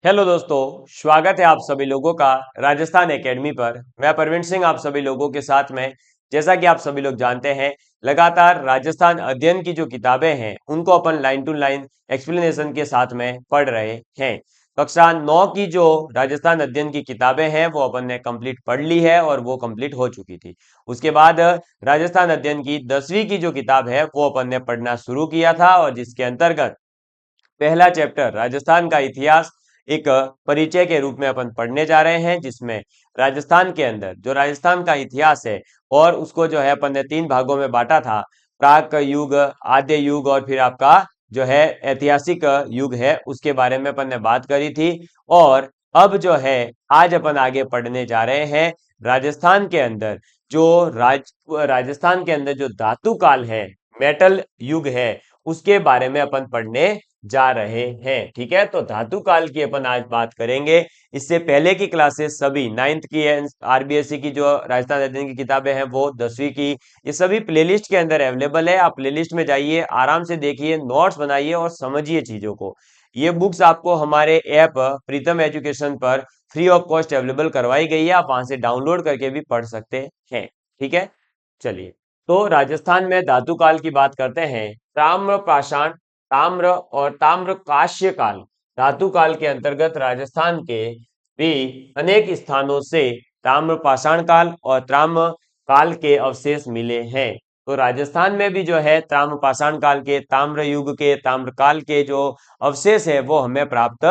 Hello दोस्तों, स्वागत है आप सभी लोगों का राजस्थान एकेडमी पर। मैं परवीन सिंह आप सभी लोगों के साथ में। जैसा कि आप सभी लोग जानते हैं, लगातार राजस्थान अध्ययन की जो किताबें हैं उनको अपन लाइन टू लाइन एक्सप्लेनेशन के साथ में पढ़ रहे हैं। कक्षा 9 की जो राजस्थान अध्ययन की किताबें हैं वो अपन ने कंप्लीट पढ़ ली है और वो कंप्लीट हो चुकी थी। उसके बाद राजस्थान अध्ययन की 10वीं की जो किताब है वो अपन ने पढ़ना शुरू किया था और जिसके अंतर्गत पहला चैप्टर राजस्थान का इतिहास एक परिचय के रूप में अपन पढ़ने जा रहे हैं, जिसमें राजस्थान के अंदर जो राजस्थान का इतिहास है और उसको जो है अपन ने 3 भागों में बांटा था। प्राक युग, आद्य युग और फिर आपका जो है ऐतिहासिक युग है, उसके बारे में अपन ने बात करी थी। और अब जो है आज अपन आगे पढ़ने जा रहे हैं राजस्थान के अंदर जो राजस्थान के अंदर जो धातु काल है, मेटल युग है, उसके बारे में अपन पढ़ने जा रहे हैं। ठीक है, तो धातु काल की अपन आज बात करेंगे। इससे पहले की क्लासेस सभी 9th की आरबीएसई की जो राजस्थान अध्ययन की किताबें हैं वो 10वीं की, ये सभी प्लेलिस्ट के अंदर अवेलेबल है। आप प्लेलिस्ट में जाइए, आराम से देखिए, नोट्स बनाइए और समझिए चीजों को। ये बुक्स आपको हमारे ऐप प्रीतम एजुकेशन पर फ्री ऑफ कॉस्ट अवेलेबल करवाई गई है। आप वहां से डाउनलोड करके भी पढ़ सकते हैं। ठीक है, चलिए। तो राजस्थान में धातु काल की बात करते हैं। ताम्र पाषाण, ताम्र और ताम्र काश्य काल, धातु काल के अंतर्गत राजस्थान के भी अनेक स्थानों से ताम्र पाषाण काल और ताम्र काल के अवशेष मिले हैं। तो राजस्थान में भी जो है ताम्र पाषाण काल के, ताम्र युग के, ताम्र काल के जो अवशेष है वो हमें प्राप्त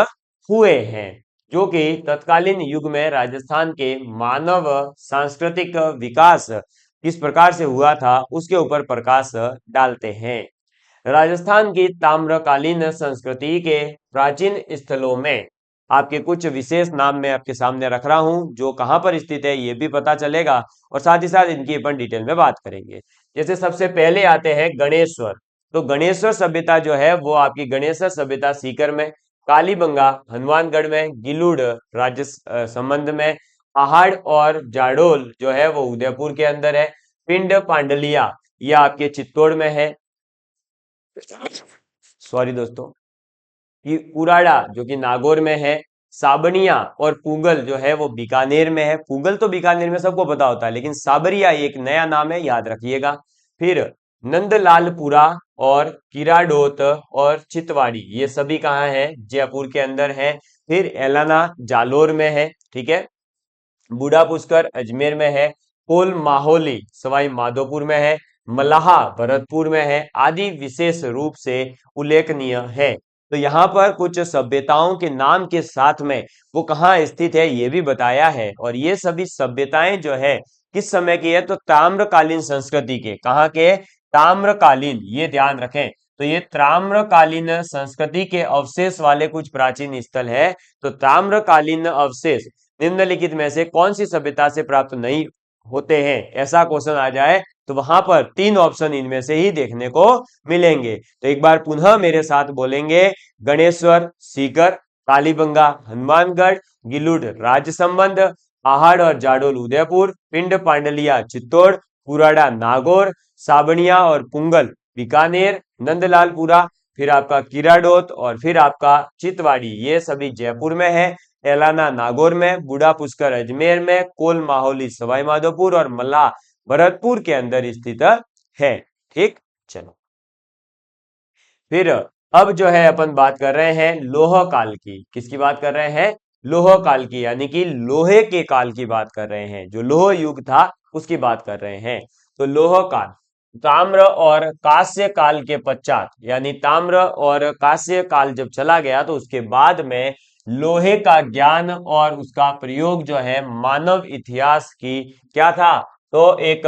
हुए हैं, जो कि तत्कालीन युग में राजस्थान के मानव सांस्कृतिक विकास किस प्रकार से हुआ था उसके ऊपर प्रकाश डालते हैं। राजस्थान की ताम्रकालीन संस्कृति के प्राचीन स्थलों में आपके कुछ विशेष नाम मैं आपके सामने रख रहा हूं, जो कहां पर स्थित है ये भी पता चलेगा और साथ ही साथ इनकी अपन डिटेल में बात करेंगे। जैसे सबसे पहले आते हैं गणेश्वर। तो गणेश्वर सभ्यता जो है वो आपकी गणेश्वर सभ्यता सीकर में, कालीबंगा हनुमानगढ़ में, गिलुड़ राज्य संबंध में, पहाड़ और जाडोल जो है वो उदयपुर के अंदर है, पिंड पांडलिया यह आपके चित्तौड़ में है, सॉरी दोस्तों, कि कुराड़ा जो कि नागौर में है, साबनिया और पुगल जो है वो बीकानेर में है। पुगल तो बीकानेर में सबको पता होता है, लेकिन साबरिया एक नया नाम है, याद रखिएगा। फिर नंदलालपुरा और किराडोत और चितवाड़ी ये सभी कहाँ है? जयपुर के अंदर है। फिर एलाना जालोर में है। ठीक है, बूढ़ा पुष्कर अजमेर में है, कोल माहोली सवाई माधोपुर में है, मलाहा भरतपुर में है, आदि विशेष रूप से उल्लेखनीय है। तो यहाँ पर कुछ सभ्यताओं के नाम के साथ में वो कहाँ स्थित है ये भी बताया है। और ये सभी सभ्यताएं जो है किस समय की है? तो ताम्रकालीन संस्कृति के, कहाँ के? ताम्रकालीन, ये ध्यान रखें। तो ये ताम्रकालीन संस्कृति के अवशेष वाले कुछ प्राचीन स्थल है। तो ताम्रकालीन अवशेष निम्नलिखित में से कौन सी सभ्यता से प्राप्त नहीं होते हैं, ऐसा क्वेश्चन आ जाए तो वहां पर 3 ऑप्शन इनमें से ही देखने को मिलेंगे। तो एक बार पुनः मेरे साथ बोलेंगे, गणेश्वर सीकर, कालीबंगा हनुमानगढ़, गिलुड राज्य संबंध, पहाड़ और जाडोल उदयपुर, पिंड पांडलिया चित्तौड़, कुराड़ा नागौर, साबनिया और पुंगल बीकानेर, नंदलालपुरा, फिर आपका किराडोत और फिर आपका चितवाड़ी, ये सभी जयपुर में है। एलाना नागौर में, बूढ़ा पुष्कर अजमेर में, कोल माहोली सवाई माधोपुर और मल्ला भरतपुर के अंदर स्थित है। ठीक, चलो। फिर अब जो है अपन बात कर रहे हैं लोह काल की। किसकी बात कर रहे हैं? लोह काल की, यानी कि लोहे के काल की बात कर रहे हैं। जो लोह युग था उसकी बात कर रहे हैं। तो लोह काल ताम्र और कांस्य काल के पश्चात, यानी ताम्र और कांस्य काल जब चला गया तो उसके बाद में लोहे का ज्ञान और उसका प्रयोग जो है मानव इतिहास की क्या था? तो एक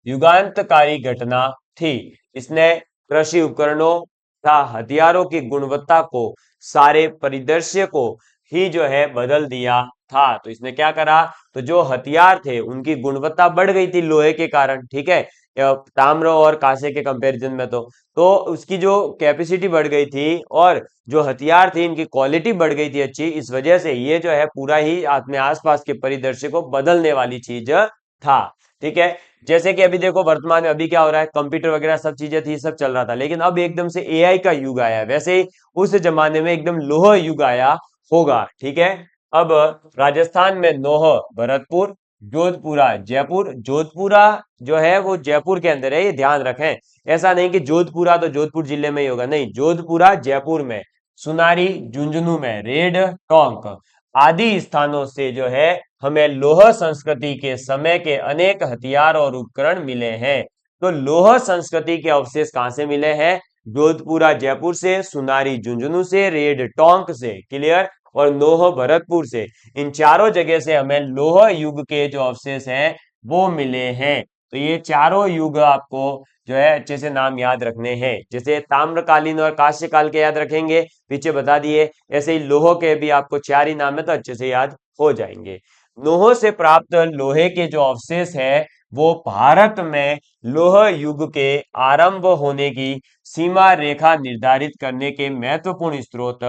युगांतकारी घटना थी। इसने कृषि उपकरणों तथा हथियारों की गुणवत्ता को, सारे परिदृश्य को ही जो है बदल दिया था। तो इसने क्या करा? तो जो हथियार थे उनकी गुणवत्ता बढ़ गई थी लोहे के कारण। ठीक है, ताम्र और कांसे के कंपैरिजन में तो उसकी जो कैपेसिटी बढ़ गई थी और जो हथियार थे इनकी क्वालिटी बढ़ गई थी अच्छी। इस वजह से ये जो है पूरा ही अपने आसपास के परिदृश्य को बदलने वाली चीज था। ठीक है, जैसे कि अभी देखो वर्तमान में अभी क्या हो रहा है, कंप्यूटर वगैरह सब चीजें थी, सब चल रहा था, लेकिन अब एकदम से एआई का युग आया। वैसे ही उस जमाने में एकदम लोह युग आया होगा। ठीक है। अब राजस्थान में नोह भरतपुर, जोधपुरा जयपुर। जोधपुरा जो है वो जयपुर के अंदर है, ये ध्यान रखें। ऐसा नहीं कि जोधपुरा तो जोधपुर जिले में ही होगा, नहीं, जोधपुरा जयपुर में, सुनारी झुंझुनू में, रेड टोंक आदि स्थानों से जो है हमें लौह संस्कृति के समय के अनेक हथियार और उपकरण मिले हैं। तो लौह संस्कृति के अवशेष कहां से मिले हैं? जोधपुरा जयपुर से, सुनारी झुंझुनू से, रेड टोंक से, क्लियर, और नोह भरतपुर से। इन चारों जगह से हमें लौह युग के जो अवशेष हैं वो मिले हैं। तो ये चारों युग आपको जो है अच्छे से नाम याद रखने हैं। जैसे ताम्रकालीन और कांस्यकाल के याद रखेंगे, पीछे बता दिए, ऐसे ही लोह के भी आपको चार ही नाम है तो अच्छे से याद हो जाएंगे। लोह से प्राप्त लोहे के जो अवशेष है वो भारत में लोह युग के आरंभ होने की सीमा रेखा निर्धारित करने के महत्वपूर्ण स्रोत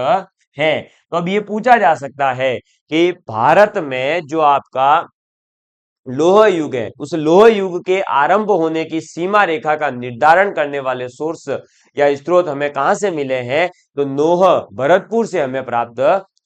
है। तो अब ये पूछा जा सकता है कि भारत में जो आपका लोह युग है, उस लोह युग के आरंभ होने की सीमा रेखा का निर्धारण करने वाले सोर्स या स्रोत हमें कहां से मिले हैं? तो नोह भरतपुर से हमें प्राप्त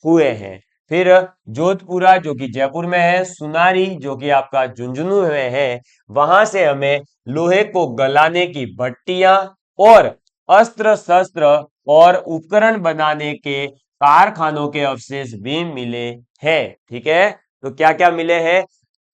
हुए हैं। फिर जोधपुरा जो कि जयपुर में है, सुनारी जो कि आपका झुंझुनू में है, वहां से हमें लोहे को गलाने की भट्टियां और अस्त्र शस्त्र और उपकरण बनाने के कारखानों के अवशेष भी मिले हैं। ठीक है। तो क्या क्या मिले हैं?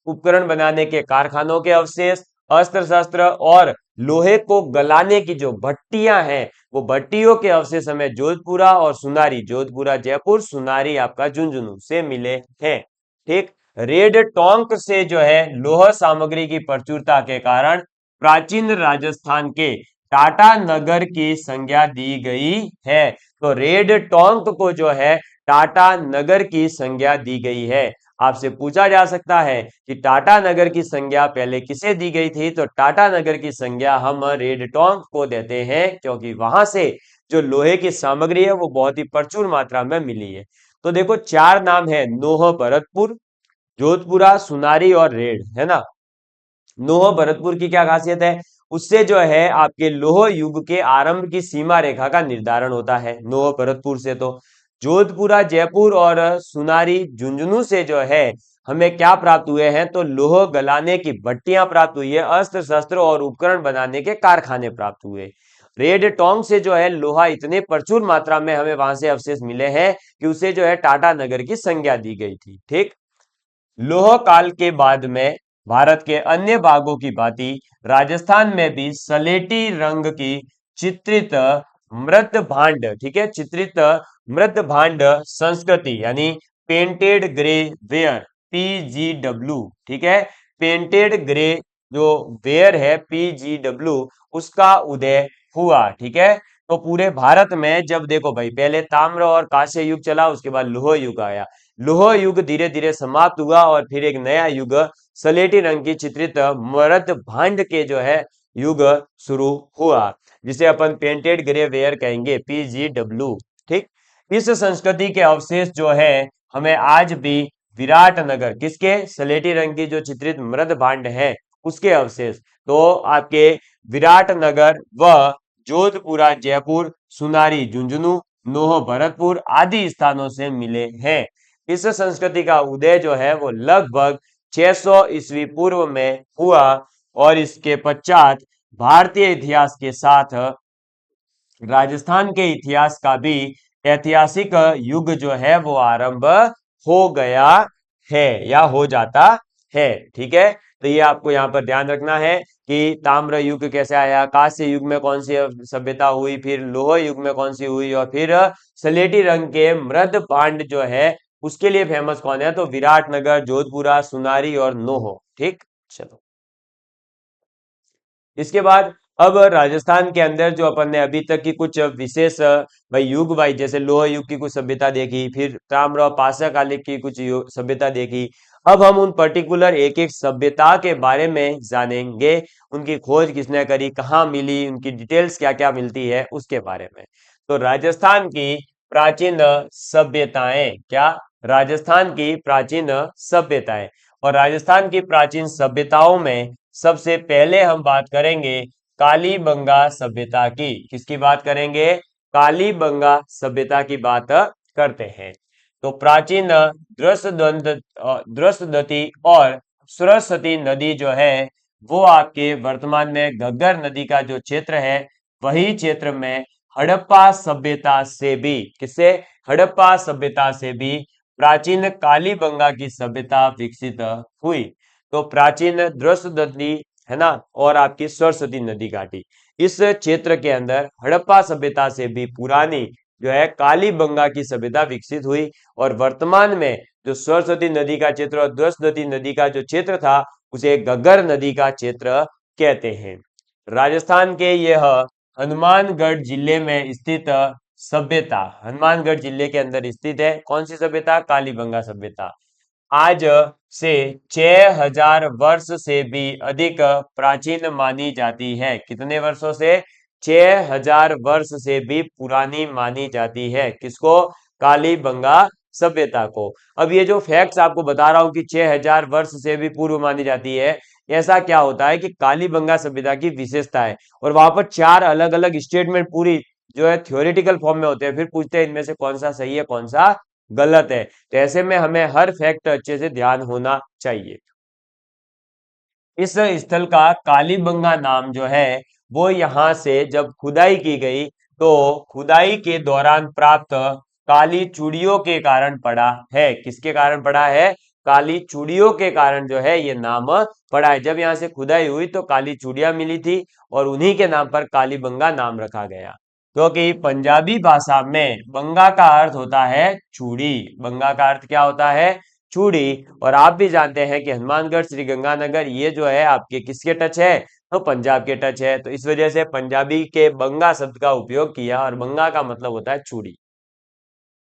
उपकरण बनाने के कारखानों के अवशेष, अस्त्र शस्त्र और लोहे को गलाने की जो भट्टियां हैं वो भट्टियों के अवशेष हमें जोधपुरा और सुनारी, जोधपुरा जयपुर, सुनारी आपका झुंझुनू से मिले हैं। ठीक। रेड टोंक से जो है लोह सामग्री की प्रचुरता के कारण प्राचीन राजस्थान के टाटा नगर की संज्ञा दी गई है। तो रेड टोंक को जो है टाटा नगर की संज्ञा दी गई है। आपसे पूछा जा सकता है कि टाटा नगर की संज्ञा पहले किसे दी गई थी? तो टाटा नगर की संज्ञा हम रेड टोंक को देते हैं क्योंकि वहां से जो लोहे की सामग्री है वो बहुत ही प्रचुर मात्रा में मिली है। तो देखो चार नाम है, नोह भरतपुर, जोधपुरा, सुनारी और रेड, है ना। नोह भरतपुर की क्या खासियत है? उससे जो है आपके लोह युग के आरंभ की सीमा रेखा का निर्धारण होता है नोह भरतपुर से। तो जोधपुरा जयपुर और सुनारी झुंझुनू से जो है हमें क्या प्राप्त हुए हैं? तो लोह गलाने की भट्टियां प्राप्त हुई है, अस्त्र शस्त्र और उपकरण बनाने के कारखाने प्राप्त हुए। रेड टोंक से जो है लोहा इतने प्रचुर मात्रा में हमें वहां से अवशेष मिले हैं कि उसे जो है टाटा नगर की संज्ञा दी गई थी। ठीक। लोह काल के बाद में भारत के अन्य भागों की भांति राजस्थान में भी सलेटी रंग की चित्रित मृत भांड, ठीक है, चित्रित मृत भांड संस्कृति यानी पेंटेड ग्रे वेयर, पीजीडब्ल्यू, ठीक है, पेंटेड ग्रे जो वेयर है पीजीडब्ल्यू, उसका उदय हुआ। ठीक है। तो पूरे भारत में जब देखो भाई, पहले ताम्र और कांस्य युग चला, उसके बाद लोह युग आया, लोह युग धीरे धीरे समाप्त हुआ और फिर एक नया युग सलेटी रंग की चित्रित मृत भांड के जो है युग शुरू हुआ, जिसे अपन पेंटेड ग्रे वेयर कहेंगे, पीजीडब्ल्यू। ठीक। इस संस्कृति के अवशेष जो है हमें आज भी विराटनगर, किसके? सलेटी रंग की जो चित्रित मृत भांड है उसके अवशेष, तो आपके विराटनगर व जोधपुरा जयपुर, सुनारी झुंझुनू, नोह भरतपुर आदि स्थानों से मिले हैं। इस संस्कृति का उदय जो है वो लगभग 600 ईस्वी पूर्व में हुआ और इसके पश्चात भारतीय इतिहास के साथ राजस्थान के इतिहास का भी ऐतिहासिक युग जो है वो आरंभ हो गया है या हो जाता है। ठीक है। तो ये आपको यहाँ पर ध्यान रखना है कि ताम्र युग कैसे आया, कांस्य युग में कौन सी सभ्यता हुई, फिर लोह युग में कौन सी हुई, और फिर सलेटी रंग के मृद भांड जो है उसके लिए फेमस कौन है? तो विराटनगर, जोधपुरा, सुनारी और नोह। ठीक। चलो, इसके बाद अब राजस्थान के अंदर जो अपन ने अभी तक की कुछ विशेष भाई युग, भाई जैसे लोह युग की कुछ सभ्यता देखी, फिर ताम्र और पाषाणकाल की कुछ सभ्यता देखी, अब हम उन पर्टिकुलर एक एक सभ्यता के बारे में जानेंगे, उनकी खोज किसने करी, कहाँ मिली, उनकी डिटेल्स क्या क्या मिलती है उसके बारे में। तो राजस्थान की प्राचीन सभ्यताएं, क्या? राजस्थान की प्राचीन सभ्यताएं, और राजस्थान की प्राचीन सभ्यताओं में सबसे पहले हम बात करेंगे कालीबंगा सभ्यता की। किसकी बात करेंगे? कालीबंगा सभ्यता की बात करते हैं। तो प्राचीन द्रष्टद्वती और सरस्वती नदी जो है वो आपके वर्तमान में घग्गर नदी का जो क्षेत्र है वही क्षेत्र में हड़प्पा सभ्यता से भी किससे हड़प्पा सभ्यता से भी प्राचीन कालीबंगा की सभ्यता विकसित हुई। तो प्राचीन द्रष्टद्वती है ना और आपकी सरस्वती नदी घाटी इस क्षेत्र के अंदर हड़प्पा सभ्यता से भी पुरानी जो है कालीबंगा की सभ्यता विकसित हुई और वर्तमान में जो सरस्वती नदी का क्षेत्र और द्रष्टद्वती नदी का जो क्षेत्र था उसे घग्गर नदी का क्षेत्र कहते हैं। राजस्थान के यह हनुमानगढ़ जिले में स्थित सभ्यता हनुमानगढ़ जिले के अंदर स्थित है कौन सी सभ्यता कालीबंगा सभ्यता आज से 6000 वर्ष से भी अधिक प्राचीन मानी जाती है। कितने वर्षों से 6000 वर्ष से भी पुरानी मानी जाती है किसको कालीबंगा सभ्यता को। अब ये जो फैक्ट्स आपको बता रहा हूं कि 6000 वर्ष से भी पूर्व मानी जाती है ऐसा क्या होता है कि कालीबंगा सभ्यता की विशेषता है और वहां पर 4 अलग अलग स्टेटमेंट पूरी जो है थ्योरेटिकल फॉर्म में होते हैं फिर पूछते हैं इनमें से कौन सा सही है कौन सा गलत है। तो ऐसे में हमें हर फैक्ट अच्छे से ध्यान होना चाहिए। इस स्थल का कालीबंगा नाम जो है वो यहां से जब खुदाई की गई तो खुदाई के दौरान प्राप्त काली चूड़ियों के कारण पड़ा है। किसके कारण पड़ा है काली चूड़ियों के कारण जो है ये नाम पड़ा है। जब यहाँ से खुदाई हुई तो काली चूड़ियां मिली थी और उन्हीं के नाम पर कालीबंगा नाम रखा गया क्योंकि पंजाबी भाषा में बंगा का अर्थ होता है चूड़ी। बंगा का अर्थ क्या होता है चूड़ी। और आप भी जानते हैं कि हनुमानगढ़ श्री गंगानगर ये जो है आपके किसके टच है तो पंजाब के टच है तो इस वजह से पंजाबी के बंगा शब्द का उपयोग किया और बंगा का मतलब होता है चूड़ी।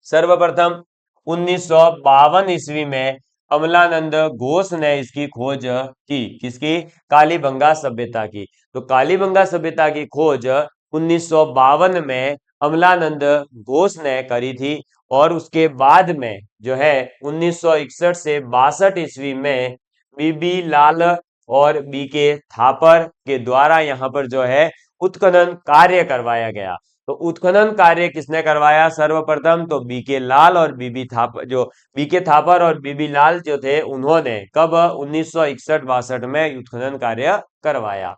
सर्वप्रथम 1952 ईस्वी में अमलानंद घोष ने इसकी खोज की किसकी कालीबंगा सभ्यता की। तो कालीबंगा सभ्यता की खोज 1952 में अमलानंद घोष ने करी थी और उसके बाद में जो है 1961 से 62 ईस्वी में बीबी लाल और बीके थापर के द्वारा यहाँ पर जो है उत्खनन कार्य करवाया गया। तो उत्खनन कार्य किसने करवाया सर्वप्रथम तो बीके लाल और बीबी थापर जो बीके थापर और बीबी लाल जो थे उन्होंने कब 1961-62 में उत्खनन कार्य करवाया।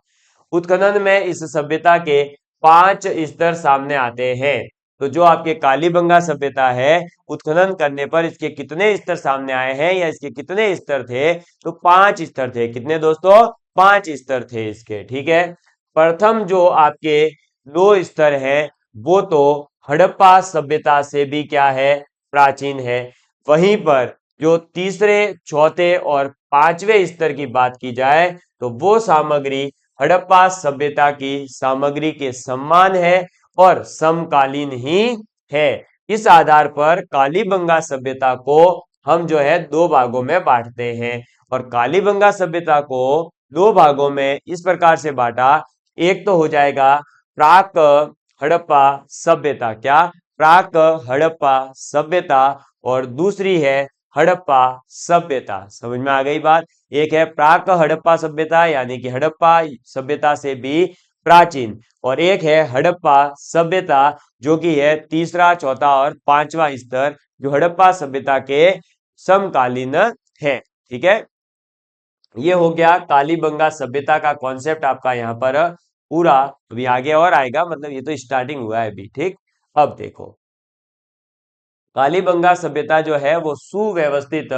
उत्खनन में इस सभ्यता के 5 स्तर सामने आते हैं। तो जो आपके कालीबंगा सभ्यता है उत्खनन करने पर इसके कितने स्तर सामने आए हैं या इसके कितने स्तर थे तो 5 स्तर थे। कितने दोस्तों 5 स्तर थे इसके ठीक है। प्रथम जो आपके 2 स्तर है वो तो हड़प्पा सभ्यता से भी क्या है प्राचीन है। वहीं पर जो तीसरे चौथे और पांचवें स्तर की बात की जाए तो वो सामग्री हड़प्पा सभ्यता की सामग्री के समान है और समकालीन ही है। इस आधार पर कालीबंगा सभ्यता को हम जो है 2 भागों में बांटते हैं और कालीबंगा सभ्यता को 2 भागों में इस प्रकार से बांटा। एक तो हो जाएगा प्राक हड़प्पा सभ्यता क्या प्राक हड़प्पा सभ्यता और दूसरी है हड़प्पा सभ्यता। समझ में आ गई बात। एक है प्राक हड़प्पा सभ्यता यानी कि हड़प्पा सभ्यता से भी प्राचीन और एक है हड़प्पा सभ्यता जो कि है तीसरा चौथा और पांचवा स्तर जो हड़प्पा सभ्यता के समकालीन है। ठीक है ये हो गया कालीबंगा सभ्यता का कॉन्सेप्ट आपका यहाँ पर पूरा। अभी आगे और आएगा मतलब ये तो स्टार्टिंग हुआ है अभी ठीक। अब देखो कालीबंगा सभ्यता जो है वो सुव्यवस्थित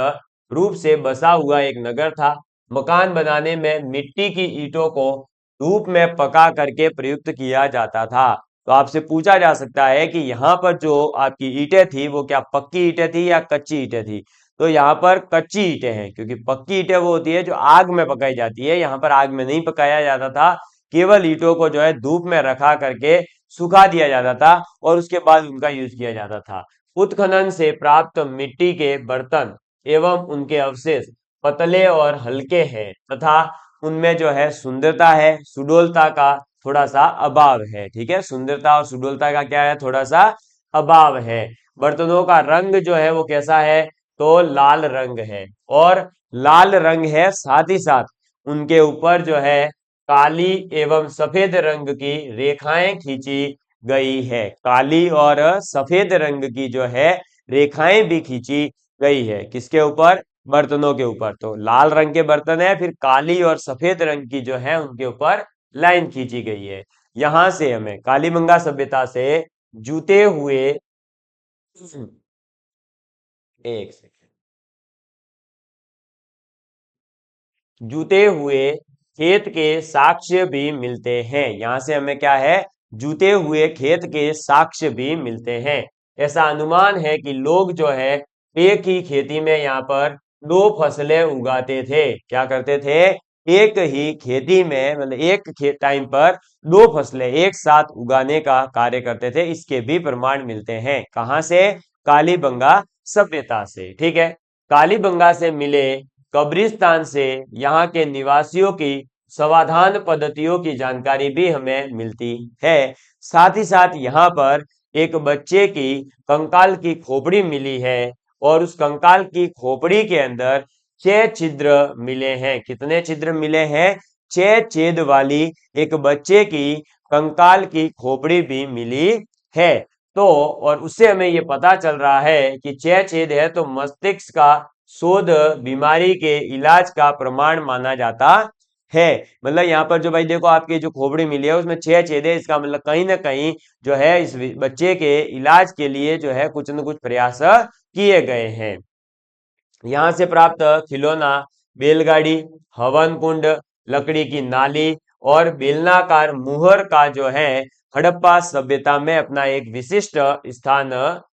रूप से बसा हुआ एक नगर था। मकान बनाने में मिट्टी की ईंटों को धूप में पका करके प्रयुक्त किया जाता था। तो आपसे पूछा जा सकता है कि यहाँ पर जो आपकी ईंटें थी वो क्या पक्की ईंटें थी या कच्ची ईंटें थी। तो यहाँ पर कच्ची ईंटें हैं क्योंकि पक्की ईंटें वो होती है जो आग में पकाई जाती है। यहाँ पर आग में नहीं पकाया जाता था केवल ईंटों को जो है धूप में रखा करके सुखा दिया जाता था और उसके बाद उनका यूज किया जाता था। उत्खनन से प्राप्त मिट्टी के बर्तन एवं उनके अवशेष पतले और हल्के हैं तथा उनमें जो है सुंदरता है सुडोलता का थोड़ा सा अभाव है। ठीक है सुंदरता और सुडोलता का क्या है थोड़ा सा अभाव है। बर्तनों का रंग जो है वो कैसा है तो लाल रंग है और लाल रंग है साथ ही साथ उनके ऊपर जो है काली एवं सफेद रंग की रेखाएं खींची गई है। काली और सफेद रंग की जो है रेखाएं भी खींची गई है। किसके ऊपर? बर्तनों के ऊपर। तो लाल रंग के बर्तन है, फिर काली और सफेद रंग की जो है उनके ऊपर लाइन खींची गई है। यहां से हमें कालीबंगा सभ्यता से जूते हुए एक सेकेंड, जूते हुए खेत के साक्ष्य भी मिलते हैं। यहां से हमें क्या है? जूते हुए खेत के साक्ष्य भी मिलते हैं। ऐसा अनुमान है कि लोग जो है एक ही खेती में यहाँ पर दो फसलें उगाते थे। क्या करते थे? एक ही खेती में, मतलब एक टाइम पर दो फसलें एक साथ उगाने का कार्य करते थे। इसके भी प्रमाण मिलते हैं। कहां से? कालीबंगा सभ्यता से। ठीक है। कालीबंगा से मिले कब्रिस्तान से यहाँ के निवासियों की समाधान पद्धतियों की जानकारी भी हमें मिलती है। साथ ही साथ यहाँ पर एक बच्चे की कंकाल की खोपड़ी मिली है और उस कंकाल की खोपड़ी के अंदर 6 छिद्र मिले हैं। कितने छिद्र मिले हैं? 6 छेद वाली एक बच्चे की कंकाल की खोपड़ी भी मिली है। तो और उससे हमें ये पता चल रहा है कि 6 छेद है तो मस्तिष्क का शोध बीमारी के इलाज का प्रमाण माना जाता है। मतलब यहाँ पर जो भाई देखो आपकी जो खोपड़ी मिली है उसमें 6 छेद है, इसका मतलब कहीं ना कहीं जो है इस बच्चे के इलाज के लिए जो है कुछ न कुछ प्रयास किए गए हैं। यहां से प्राप्त खिलौना, बैलगाड़ी, हवन कुंड, लकड़ी की नाली और बेलनाकार मुहर का जो है हड़प्पा सभ्यता में अपना एक विशिष्ट स्थान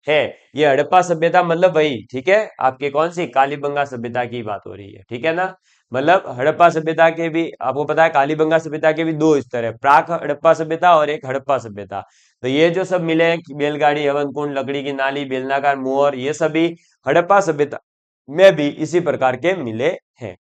है। ये हड़प्पा सभ्यता मतलब वही, ठीक है, आपके कौन सी कालीबंगा सभ्यता की बात हो रही है, ठीक है ना। मतलब हड़प्पा सभ्यता के भी आपको पता है, कालीबंगा सभ्यता के भी दो स्तर है, प्राक हड़प्पा सभ्यता और एक हड़प्पा सभ्यता। तो ये जो सब मिले हैं बैलगाड़ी, हवन कुंड, लकड़ी की नाली, बेलनाकार मुहर, ये सभी हड़प्पा सभ्यता में भी इसी प्रकार के मिले हैं।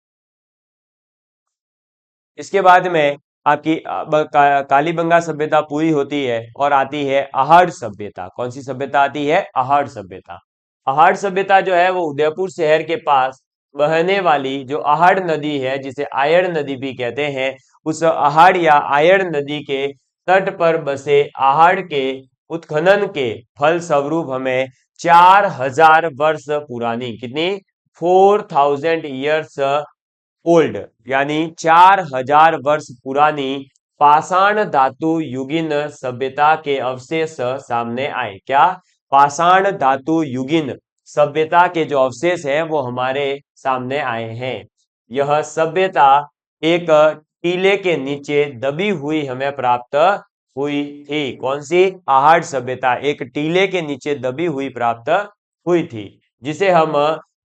इसके बाद में आपकी कालीबंगा सभ्यता पूरी होती है और आती है आहड़ सभ्यता। कौन सी सभ्यता आती है? आहड़ सभ्यता। आहड़ सभ्यता जो है वो उदयपुर शहर के पास बहने वाली जो आहड़ नदी है, जिसे आयड़ नदी भी कहते हैं, उस आहड़ या आयड़ नदी के तट पर बसे आहड़ के उत्खनन के फल स्वरूप हमें 4000 वर्ष पुरानी, कितनी? 4000 ईयर्स ओल्ड, यानी 4000 वर्ष पुरानी पाषाण धातु युगीन सभ्यता के अवशेष सामने आए। क्या? पाषाण धातु युगीन सभ्यता के जो अवशेष हैं वो हमारे सामने आए हैं। यह सभ्यता एक टीले के नीचे दबी हुई हमें प्राप्त हुई थी। कौन सी? आहड़ सभ्यता एक टीले के नीचे दबी हुई प्राप्त हुई थी, जिसे हम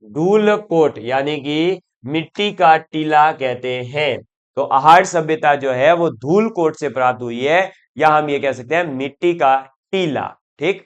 धूल कोट यानी कि मिट्टी का टीला कहते हैं। तो आहड़ सभ्यता जो है वो धूल कोट से प्राप्त हुई है, या हम ये कह सकते हैं मिट्टी का टीला। ठीक।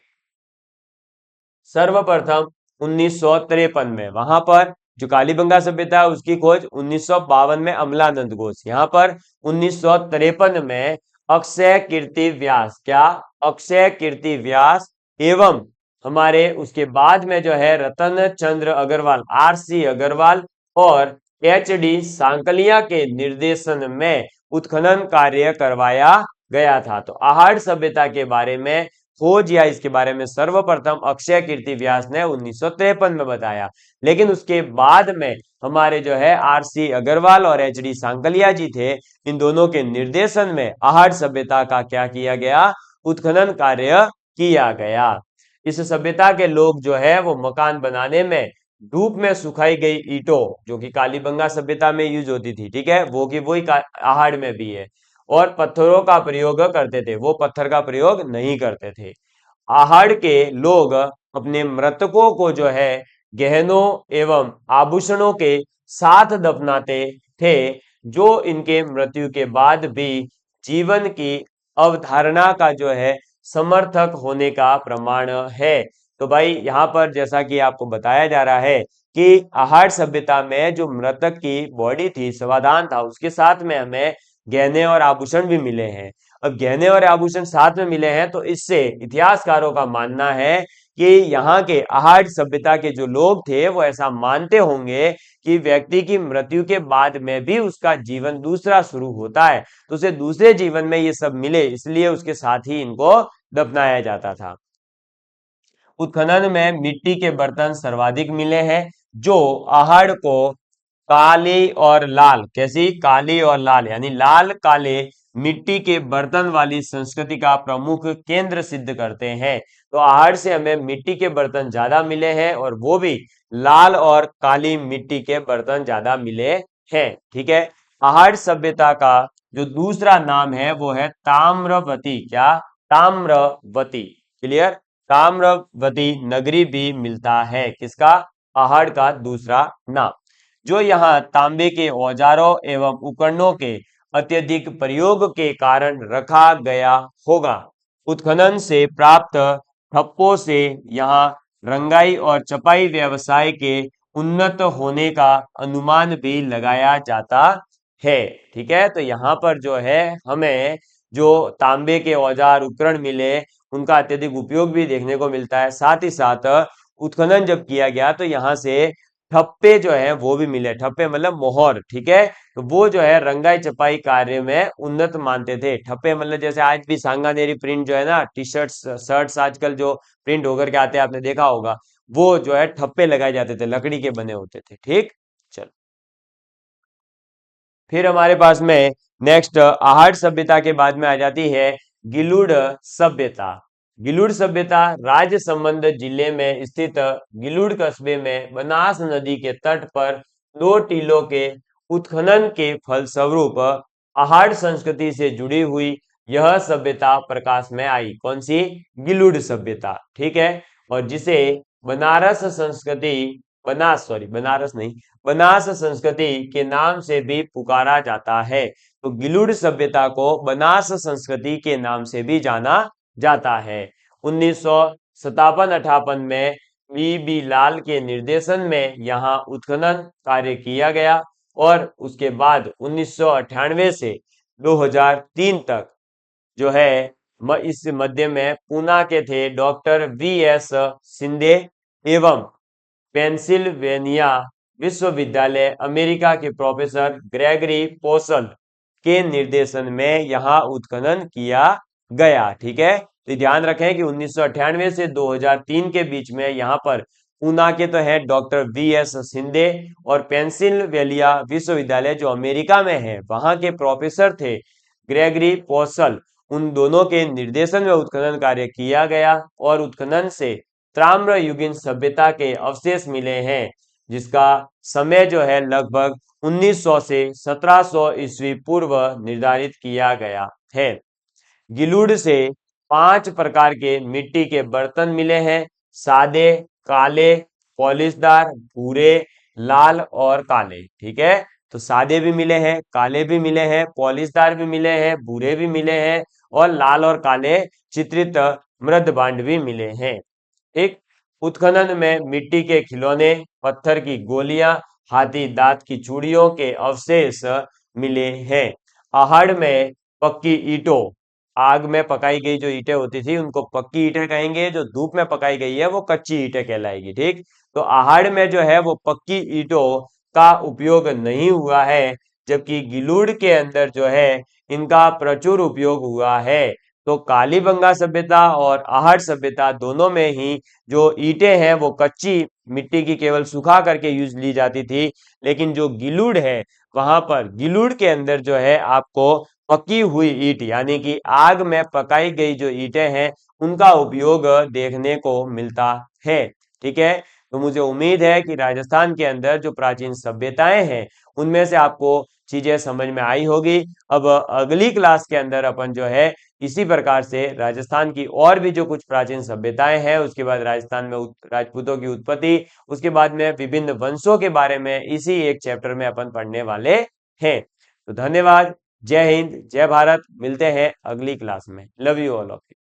सर्वप्रथम 1953 में वहां पर जो कालीबंगा सभ्यता है उसकी खोज 1952 में अमलानंद घोष। यहां पर 1953 में अक्षय कीर्ति व्यास, क्या? अक्षय कीर्ति व्यास एवं हमारे उसके बाद में जो है रतन चंद्र अग्रवाल, RC अग्रवाल और HD सांकलिया के निर्देशन में उत्खनन कार्य करवाया गया था। तो आहड़ सभ्यता के बारे में खोज या इसके बारे में सर्वप्रथम अक्षय कीर्ति व्यास ने 1953 में बताया। लेकिन उसके बाद में हमारे जो है RC अग्रवाल और HD सांकलिया जी थे, इन दोनों के निर्देशन में आहड़ सभ्यता का क्या किया गया? उत्खनन कार्य किया गया। इस सभ्यता के लोग जो है वो मकान बनाने में धूप में सुखाई गई ईंटों, जो कि कालीबंगा सभ्यता में यूज होती थी, ठीक है, वो की वही आहड़ में भी है, और पत्थरों का प्रयोग करते थे, वो पत्थर का प्रयोग नहीं करते थे। आहड़ के लोग अपने मृतकों को जो है गहनों एवं आभूषणों के साथ दफनाते थे, जो इनके मृत्यु के बाद भी जीवन की अवधारणा का जो है समर्थक होने का प्रमाण है। तो भाई यहाँ पर जैसा कि आपको बताया जा रहा है कि आहड़ सभ्यता में जो मृतक की बॉडी थी, समाधान था, उसके साथ में हमें गहने और आभूषण भी मिले हैं। अब गहने और आभूषण साथ में मिले हैं तो इससे इतिहासकारों का मानना है कि यहाँ के आहड़ सभ्यता के जो लोग थे वो ऐसा मानते होंगे कि व्यक्ति की मृत्यु के बाद में भी उसका जीवन दूसरा शुरू होता है, तो उसे दूसरे जीवन में ये सब मिले, इसलिए उसके साथ ही इनको दफनाया जाता था। उत्खनन में मिट्टी के बर्तन सर्वाधिक मिले हैं, जो आहड़ को काली और लाल, कैसी काली और लाल यानी लाल काले मिट्टी के बर्तन वाली संस्कृति का प्रमुख केंद्र सिद्ध करते हैं। तो आहड़ से हमें मिट्टी के बर्तन ज्यादा मिले हैं और वो भी लाल और काली मिट्टी के बर्तन ज्यादा मिले हैं। ठीक है, आहड़ सभ्यता का जो दूसरा नाम है वो है ताम्रवती। क्या? ताम्रवती। क्लियर? ताम्रवती नगरी भी मिलता है। किसका? आहड़ का दूसरा नाम, जो यहाँ तांबे के औजारों एवं उपकरणों के अत्यधिक प्रयोग के कारण रखा गया होगा। उत्खनन से प्राप्त ठप्पों से यहाँ रंगाई और छपाई व्यवसाय के उन्नत होने का अनुमान भी लगाया जाता है। ठीक है, तो यहाँ पर जो है हमें जो तांबे के औजार उपकरण मिले उनका अत्यधिक उपयोग भी देखने को मिलता है। साथ ही साथ उत्खनन जब किया गया तो यहाँ से ठप्पे जो है वो भी मिले। ठप्पे मतलब मोहर। ठीक है, तो वो जो है रंगाई छपाई कार्य में उन्नत मानते थे। ठप्पे मतलब जैसे आज भी सांगानेरी प्रिंट जो है ना, टी शर्ट्स शर्ट्स आजकल जो प्रिंट होकर के आते हैं आपने देखा होगा, वो जो है ठप्पे लगाए जाते थे, लकड़ी के बने होते थे। ठीक, चलो फिर हमारे पास में नेक्स्ट आहड़ सभ्यता के बाद में आ जाती है गिलुड़ सभ्यता। गिलुड़ सभ्यता राजसमंद जिले में स्थित गिलुड़ कस्बे में बनास नदी के तट पर 2 टीलों के उत्खनन के फलस्वरूप आहड़ संस्कृति से जुड़ी हुई यह सभ्यता प्रकाश में आई। कौन सी? गिलुड़ सभ्यता। ठीक है, और जिसे बनारस संस्कृति, बनारस नहीं, बनास संस्कृति के नाम से भी पुकारा जाता है। तो गिलुड़ सभ्यता को बनास संस्कृति के नाम से भी जाना जाता है। 1957-58 में बी लाल के निर्देशन में यहाँ उत्खनन कार्य किया गया और उसके बाद 1998 से 2003 तक जो है इस मध्य में पूना के थे डॉक्टर वी.एस. शिंदे एवं पेंसिल्वेनिया विश्वविद्यालय अमेरिका के प्रोफेसर ग्रेगरी पोसल के निर्देशन में यहाँ उत्खनन किया गया। ठीक है, तो ध्यान रखें कि 1998 से 2003 के बीच में यहाँ पर पूना के तो है डॉक्टर वी.एस. शिंदे और पेंसिल्वेनिया विश्वविद्यालय जो अमेरिका में है वहां के प्रोफेसर थे ग्रेगरी पोसल, उन दोनों के निर्देशन में उत्खनन कार्य किया गया और उत्खनन से ताम्रयुगीन सभ्यता के अवशेष मिले हैं, जिसका समय जो है लगभग 1900 से 1700 ईस्वी पूर्व निर्धारित किया गया है। गिलुड़ से 5 प्रकार के मिट्टी के बर्तन मिले हैं: सादे, काले, पॉलिशदार, भूरे, लाल और काले। ठीक है, तो सादे भी मिले हैं, काले भी मिले हैं, पॉलिशदार भी मिले हैं, भूरे भी मिले हैं और लाल और काले चित्रित मृदभांड भी मिले हैं। एक उत्खनन में मिट्टी के खिलौने, पत्थर की गोलियां, हाथी दांत की चूड़ियों के अवशेष मिले हैं। आहड़ में पक्की ईंटों, आग में पकाई गई जो ईंटें होती थी उनको पक्की ईंटें कहेंगे, जो धूप में पकाई गई है वो कच्ची ईंटें कहलाएगी। ठीक, तो आहड़ में जो है वो पक्की ईंटों का उपयोग नहीं हुआ है, जबकि गिलुड़ के अंदर जो है इनका प्रचुर उपयोग हुआ है। तो कालीबंगा सभ्यता और आहड़ सभ्यता दोनों में ही जो ईंटें हैं वो कच्ची मिट्टी की केवल सुखा करके यूज ली जाती थी, लेकिन जो गिलुड़ है वहां पर गिलुड़ के अंदर जो है आपको पकी हुई ईंट यानी कि आग में पकाई गई जो ईंटें हैं उनका उपयोग देखने को मिलता है। ठीक है, तो मुझे उम्मीद है कि राजस्थान के अंदर जो प्राचीन सभ्यताएं हैं उनमें से आपको चीजें समझ में आई होगी। अब अगली क्लास के अंदर अपन जो है इसी प्रकार से राजस्थान की और भी जो कुछ प्राचीन सभ्यताएं हैं, उसके बाद राजस्थान में राजपूतों की उत्पत्ति, उसके बाद में विभिन्न वंशों के बारे में इसी एक चैप्टर में अपन पढ़ने वाले हैं। तो धन्यवाद। जय हिंद, जय भारत। मिलते हैं अगली क्लास में। Love you all of you.